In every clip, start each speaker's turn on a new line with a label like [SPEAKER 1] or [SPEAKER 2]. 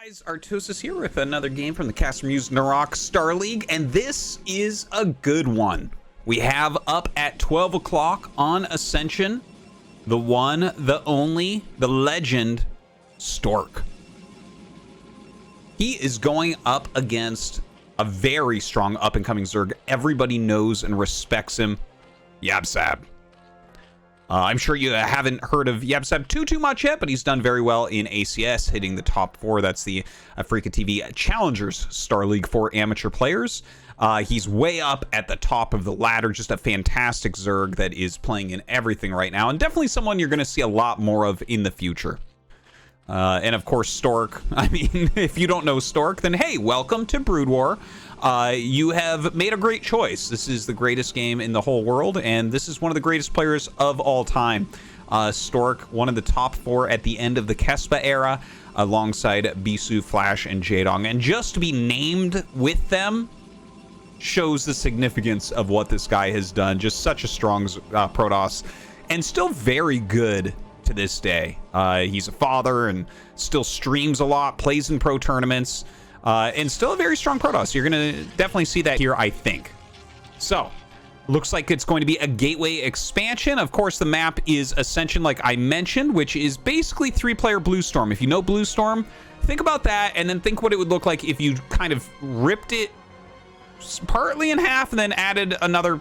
[SPEAKER 1] Guys, Artosis here with another game from the CasterMuse Narak Star League, and this is a good one. We have up at 12 o'clock on Ascension, the one, the only, the legend, Stork. He is going up against a very strong up-and-coming Zerg. Everybody knows and respects him, yabsab. I'm sure you haven't heard of yabsab too much yet, but he's done very well in ACS, hitting the top 4. That's the Africa TV Challengers Star League for amateur players. He's way up at the top of the ladder, just a fantastic Zerg that is playing in everything right now, and definitely someone you're going to see a lot more of in the future. And of course, Stork. I mean, if you don't know Stork, then hey, welcome to Brood War. You have made a great choice. This is the greatest game in the whole world, and this is one of the greatest players of all time. Stork, one of the top 4 at the end of the Kespa era, alongside Bisu, Flash, and Jaedong. And just to be named with them shows the significance of what this guy has done. Just such a strong Protoss, and still very good to this day. He's a father and still streams a lot, plays in pro tournaments, and still a very strong Protoss. You're going to definitely see that here, I think. So, looks like it's going to be a gateway expansion. Of course, the map is Ascension, like I mentioned, which is basically 3-player Blue Storm. If you know Blue Storm, think about that, and then think what it would look like if you kind of ripped it partly in half and then added another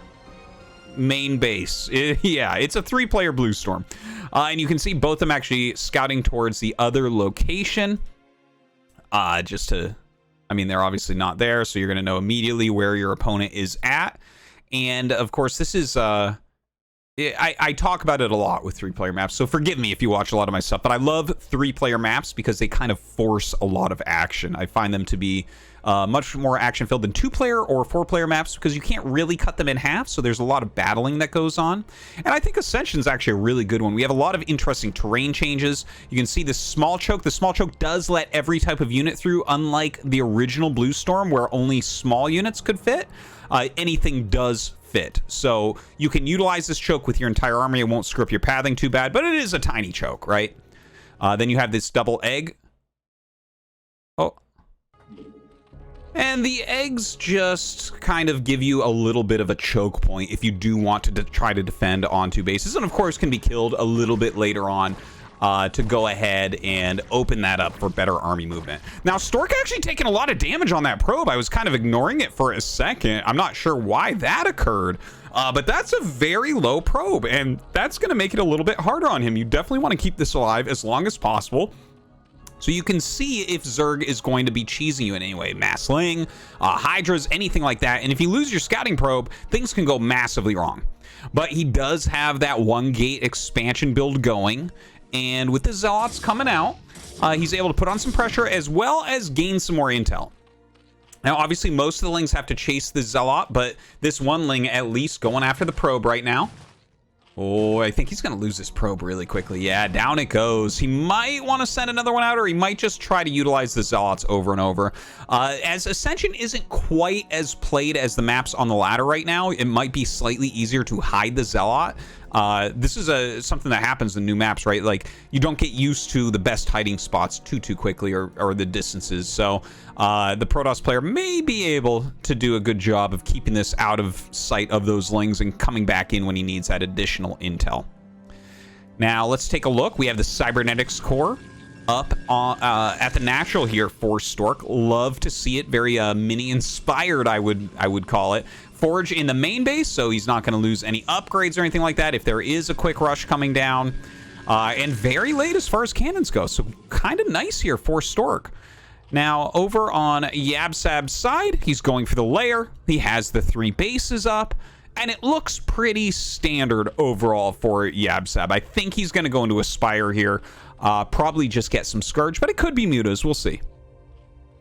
[SPEAKER 1] main base. Yeah, it's a 3-player Blue Storm. And you can see both of them actually scouting towards the other location. Just to, I mean, they're obviously not there, so you're going to know immediately where your opponent is at. And of course, this is, I talk about it a lot with 3-player maps, so forgive me if you watch a lot of my stuff, but I love 3-player maps because they kind of force a lot of action. I find them to be much more action-filled than 2-player or 4-player maps because you can't really cut them in half, so there's a lot of battling that goes on. And I think Ascension's actually a really good one. We have a lot of interesting terrain changes. You can see the small choke. The small choke does let every type of unit through, unlike the original Blue Storm where only small units could fit. Anything does fit. So you can utilize this choke with your entire army. It won't screw up your pathing too bad, but it is a tiny choke, right? Then you have this double egg. Oh. And the eggs just kind of give you a little bit of a choke point if you do want to try to defend onto bases. And of course can be killed a little bit later on to go ahead and open that up for better army movement. Now, Stork actually taking a lot of damage on that probe. I was kind of ignoring it for a second. I'm not sure why that occurred, but that's a very low probe, and that's going to make it a little bit harder on him. You definitely want to keep this alive as long as possible, so you can see if Zerg is going to be cheesing you in any way. Mass Ling, Hydras, anything like that. And if you lose your scouting probe, things can go massively wrong. But he does have that 1-gate expansion build going. And with the Zealots coming out, he's able to put on some pressure as well as gain some more intel. Now, obviously, most of the Lings have to chase the Zealot, but this one Ling at least going after the probe right now. Oh, I think he's going to lose this probe really quickly. Yeah, down it goes. He might want to send another one out, or he might just try to utilize the Zealots over and over. As Ascension isn't quite as played as the maps on the ladder right now, it might be slightly easier to hide the Zealot. This is something that happens in new maps, right? Like, you don't get used to the best hiding spots too quickly, or the distances. So the Protoss player may be able to do a good job of keeping this out of sight of those Lings and coming back in when he needs that additional intel. Now, let's take a look. We have the Cybernetics core up on, at the natural here for Stork. Love to see it. Very mini-inspired, I would call it. Forge in the main base, so he's not going to lose any upgrades or anything like that if there is a quick rush coming down. And very late as far as cannons go, so kind of nice here for Stork. Now, over on yabsab's side, he's going for the lair. He has the 3 bases up, and it looks pretty standard overall for yabsab. I think he's going to go into a Spire here, probably just get some Scourge, but it could be Mutas. We'll see.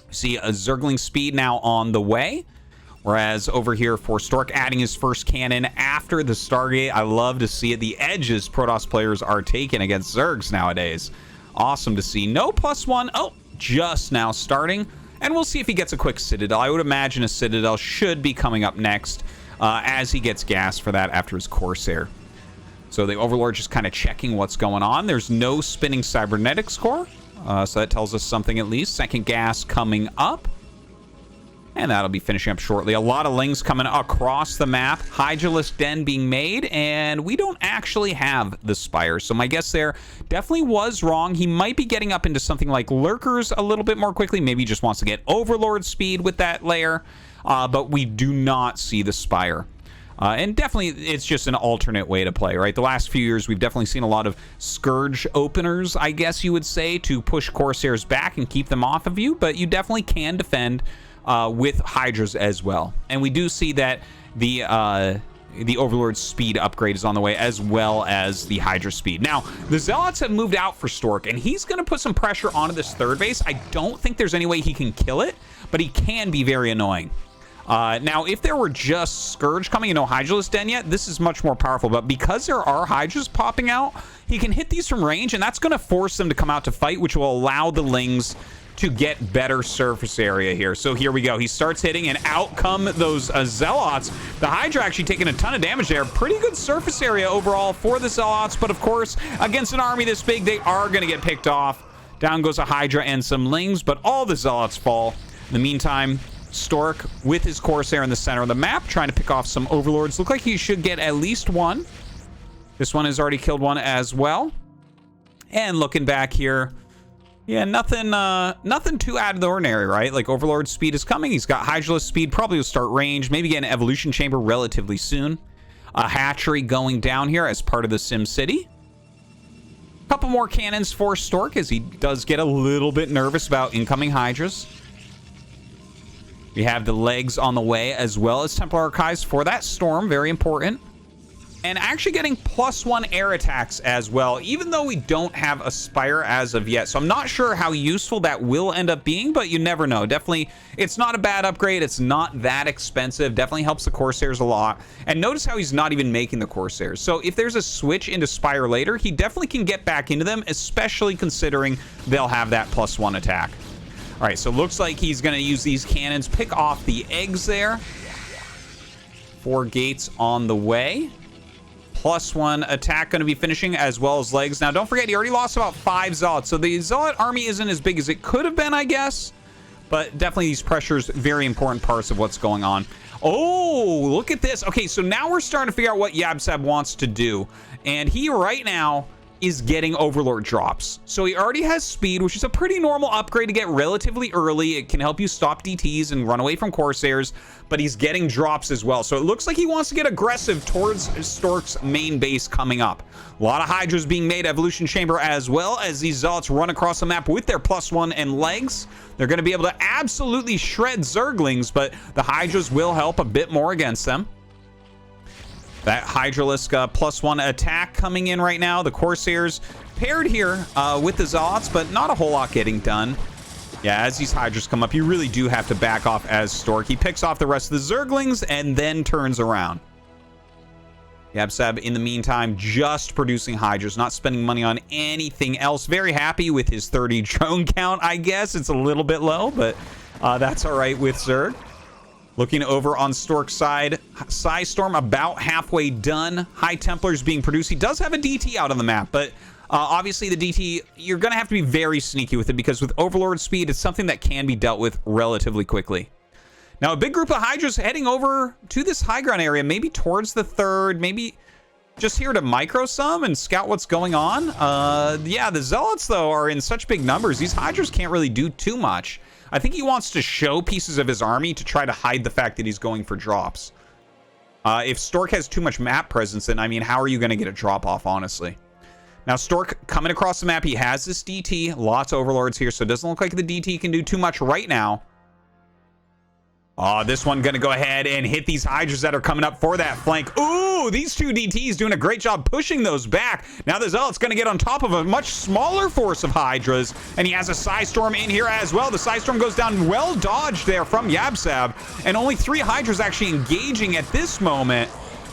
[SPEAKER 1] See a Zergling speed now on the way. Whereas over here for Stork, adding his first cannon after the Stargate. I love to see it. The edges Protoss players are taking against Zergs nowadays. Awesome to see. No +1. Oh, just now starting. And we'll see if he gets a quick Citadel. I would imagine a Citadel should be coming up next as he gets gas for that after his Corsair. So the Overlord just kind of checking what's going on. There's no spinning Cybernetics core. So that tells us something at least. Second gas coming up. And that'll be finishing up shortly. A lot of lings coming across the map. Hydralisk Den being made, and we don't actually have the Spire. So my guess there definitely was wrong. He might be getting up into something like Lurkers a little bit more quickly. Maybe he just wants to get Overlord speed with that layer. But we do not see the Spire. And definitely, it's just an alternate way to play, right? The last few years, we've definitely seen a lot of Scourge openers, I guess you would say, to push Corsairs back and keep them off of you. But you definitely can defend with Hydras as well. And we do see that the Overlord speed upgrade is on the way, as well as the Hydra speed. Now, the Zealots have moved out for Stork, and he's going to put some pressure onto this third base. I don't think there's any way he can kill it, but he can be very annoying. Now, if there were just Scourge coming and no Hydralisk Den yet, this is much more powerful. But because there are Hydras popping out, he can hit these from range, and that's going to force them to come out to fight, which will allow the Lings to get better surface area here. So here we go. He starts hitting, and out come those Zealots. The Hydra actually taking a ton of damage there. Pretty good surface area overall for the Zealots, but of course, against an army this big, they are going to get picked off. Down goes a Hydra and some Lings, but all the Zealots fall. In the meantime, Stork with his Corsair in the center of the map, trying to pick off some Overlords. Look like he should get at least one. This one has already killed one as well. And looking back here, yeah, nothing too out of the ordinary, right? Like, Overlord speed is coming. He's got Hydralisk speed, probably will start range, maybe get an Evolution Chamber relatively soon. A hatchery going down here as part of the Sim City. Couple more cannons for Stork, as he does get a little bit nervous about incoming Hydras. We have the legs on the way, as well as Templar Archives for that Storm, very important. And actually getting +1 air attacks as well, even though we don't have a Spire as of yet. So I'm not sure how useful that will end up being, but you never know. Definitely, it's not a bad upgrade. It's not that expensive. Definitely helps the Corsairs a lot. And notice how he's not even making the Corsairs. So if there's a switch into Spire later, he definitely can get back into them, especially considering they'll have that +1 attack. All right, so looks like he's going to use these cannons, pick off the eggs there. 4 gates on the way. +1 attack going to be finishing, as well as legs. Now, don't forget, he already lost about 5 Zealots, so the Zealot army isn't as big as it could have been, I guess. But definitely these pressures, very important parts of what's going on. Oh, look at this. Okay, so now we're starting to figure out what Yabsab wants to do. And he, right now, is getting Overlord drops. So he already has speed, which is a pretty normal upgrade to get relatively early. It can help you stop DTs and run away from Corsairs, but he's getting drops as well. So it looks like he wants to get aggressive towards Stork's main base coming up. A lot of Hydras being made, Evolution Chamber, as well as these Zealots run across the map with their +1 and legs. They're going to be able to absolutely shred Zerglings, but the Hydras will help a bit more against them. That Hydralisk +1 attack coming in right now. The Corsairs paired here with the Zealots, but not a whole lot getting done. Yeah, as these Hydras come up, you really do have to back off as Stork. He picks off the rest of the Zerglings and then turns around. Yabsab, in the meantime, just producing Hydras, not spending money on anything else. Very happy with his 30 drone count, I guess. It's a little bit low, but that's all right with Zerg. Looking over on Stork's side, Storm about halfway done. High Templars being produced. He does have a DT out on the map, but obviously the DT, you're going to have to be very sneaky with it, because with Overlord speed, it's something that can be dealt with relatively quickly. Now, a big group of Hydras heading over to this high ground area, maybe towards the third, maybe just here to micro some and scout what's going on. Yeah, the Zealots, though, are in such big numbers. These Hydras can't really do too much. I think he wants to show pieces of his army to try to hide the fact that he's going for drops. If Stork has too much map presence, then, I mean, how are you going to get a drop-off, honestly? Now, Stork coming across the map, he has this DT. Lots of Overlords here, so it doesn't look like the DT can do too much right now. This one going to go ahead and hit these Hydras that are coming up for that flank. Ooh, these two DTs doing a great job pushing those back. Now the Zealot's going to get on top of a much smaller force of Hydras, and he has a Storm in here as well. The Storm goes down, well dodged there from Yabsab, and only 3 Hydras actually engaging at this moment.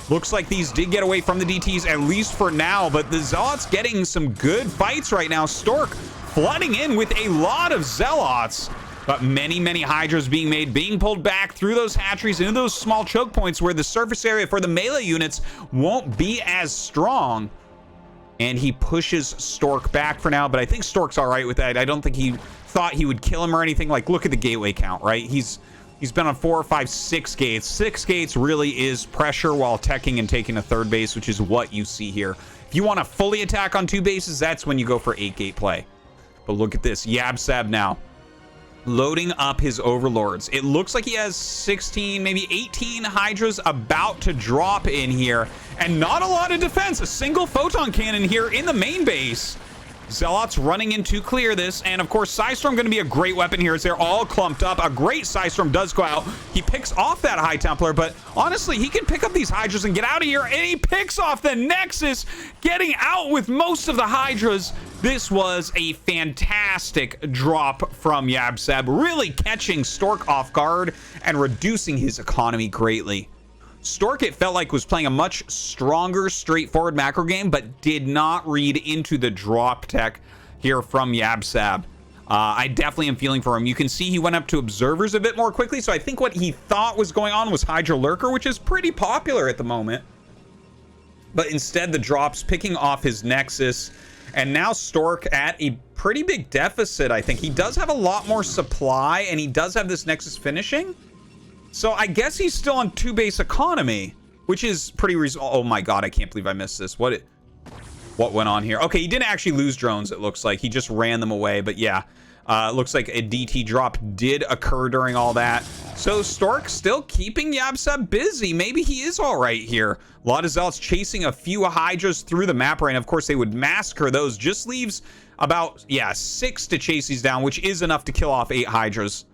[SPEAKER 1] Looks like these did get away from the DTs, at least for now, but the Zealots getting some good fights right now. Stork flooding in with a lot of Zealots. But many, many Hydras being made, being pulled back through those hatcheries into those small choke points where the surface area for the melee units won't be as strong. And he pushes Stork back for now, but I think Stork's all right with that. I don't think he thought he would kill him or anything. Like, look at the gateway count, right? He's been on 4, 5, 6 gates. 6 gates really is pressure while teching and taking a third base, which is what you see here. If you want to fully attack on 2 bases, that's when you go for 8-gate play. But look at this. Yabsab now loading up his overlords. It looks like he has 16, maybe 18 Hydras about to drop in here. And not a lot of defense. A single photon cannon here in the main base. Zealots running in to clear this. And of course, Psystorm going to be a great weapon here as they're all clumped up. A great Psystorm does go out. He picks off that High Templar, but honestly, he can pick up these Hydras and get out of here. And he picks off the Nexus, getting out with most of the Hydras. This was a fantastic drop from Yabsab, really catching Stork off guard and reducing his economy greatly. Stork, it felt like, was playing a much stronger, straightforward macro game, but did not read into the drop tech here from Yabsab. I definitely am feeling for him. You can see he went up to observers a bit more quickly, so I think what he thought was going on was Hydra Lurker, which is pretty popular at the moment. But instead, the drops picking off his Nexus, and now Stork at a pretty big deficit, I think. He does have a lot more supply, and he does have this Nexus finishing. So I guess he's still on 2-base economy, which is pretty reasonable. Oh my god, I can't believe I missed this. What went on here? Okay, he didn't actually lose drones, it looks like. He just ran them away, but yeah. It looks like a DT drop did occur during all that. So Stork still keeping Yabsab busy. Maybe he is all right here. A lot of Zealots chasing a few Hydras through the map, right? And of course, they would massacre those. Just leaves about, yeah, 6 to chase these down, which is enough to kill off 8 Hydras.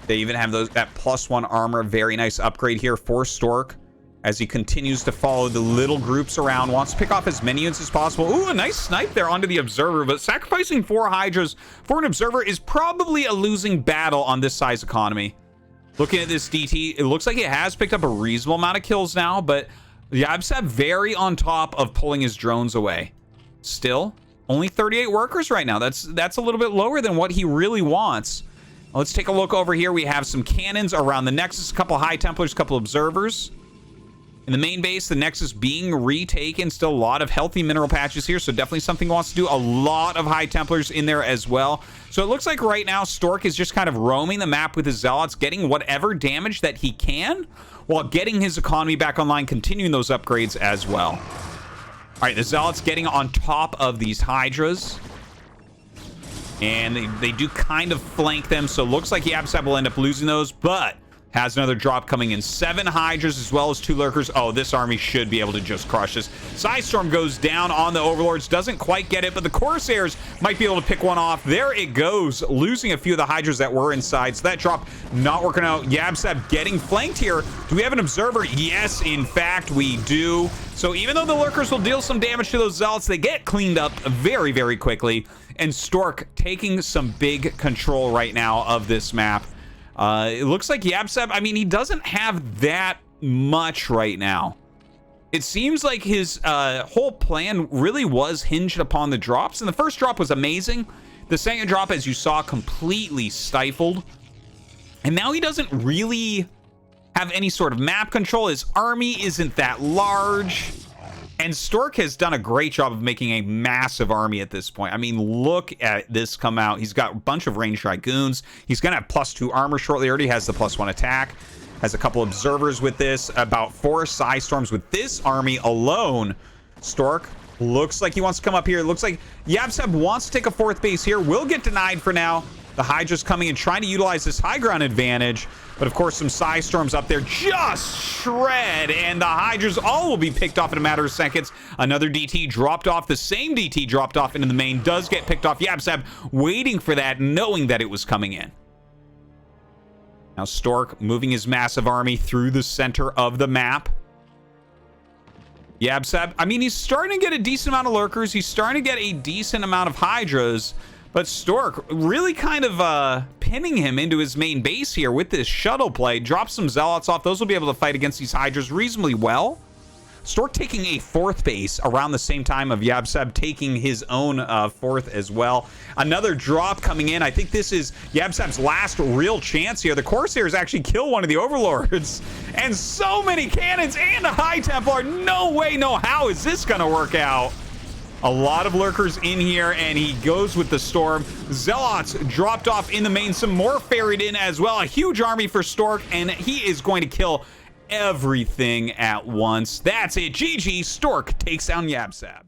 [SPEAKER 1] They even have that +1 armor. Very nice upgrade here for Stork as he continues to follow the little groups around. Wants to pick off as many units as possible. Ooh, a nice snipe there onto the Observer. But sacrificing 4 Hydras for an Observer is probably a losing battle on this size economy. Looking at this DT, it looks like it has picked up a reasonable amount of kills now. But Yabsab very on top of pulling his drones away. Still, only 38 workers right now. That's a little bit lower than what he really wants. Let's take a look over here. We have some cannons around the Nexus, a couple High Templars, a couple Observers. In the main base, the Nexus being retaken. Still a lot of healthy mineral patches here, so definitely something he wants to do. A lot of High Templars in there as well. So it looks like right now Stork is just kind of roaming the map with his Zealots, getting whatever damage that he can, while getting his economy back online, continuing those upgrades as well. All right, the Zealots getting on top of these Hydras. And they do kind of flank them, so it looks like Yabsab will end up losing those, but has another drop coming in. 7 Hydras as well as 2 Lurkers. Oh, this army should be able to just crush this. Psystorm goes down on the Overlords. Doesn't quite get it, but the Corsairs might be able to pick one off. There it goes, losing a few of the Hydras that were inside. So that drop not working out. Yabsab getting flanked here. Do we have an Observer? Yes, in fact, we do. So even though the Lurkers will deal some damage to those Zealots, they get cleaned up very, very quickly. And Stork taking some big control right now of this map. It looks like Yabsab, I mean, he doesn't have that much right now. It seems like his whole plan really was hinged upon the drops. And the first drop was amazing. The second drop, as you saw, completely stifled. And now he doesn't really have any sort of map control. His army isn't that large. And Stork has done a great job of making a massive army at this point. I mean, look at this come out. He's got a bunch of ranged Dragoons. He's going to have +2 armor shortly. Already has the +1 attack. Has a couple Observers with this. About 4 Psystorms with this army alone. Stork looks like he wants to come up here. It looks like Yabsab wants to take a 4th base here. Will get denied for now. The Hydra's coming and trying to utilize this high ground advantage. But of course, some Psystorms up there just shred. And the Hydras all will be picked off in a matter of seconds. Another DT dropped off. The same DT dropped off into the main. Does get picked off. Yabsab waiting for that, knowing that it was coming in. Now Stork moving his massive army through the center of the map. Yabsab, I mean, he's starting to get a decent amount of Lurkers. He's starting to get a decent amount of Hydras. But Stork really kind of pinning him into his main base here with this shuttle play. Drops some Zealots off. Those will be able to fight against these Hydras reasonably well. Stork taking a 4th base around the same time of yabsab taking his own 4th as well. Another drop coming in. I think this is yabsab's last real chance here. The Corsairs actually kill one of the Overlords. And so many cannons and a High Templar. No way, no how is this going to work out? A lot of lurkers in here, and he goes with the storm. Zealots dropped off in the main. Some more ferried in as well. A huge army for Stork, and he is going to kill everything at once. That's it. GG. Stork takes down yabsab.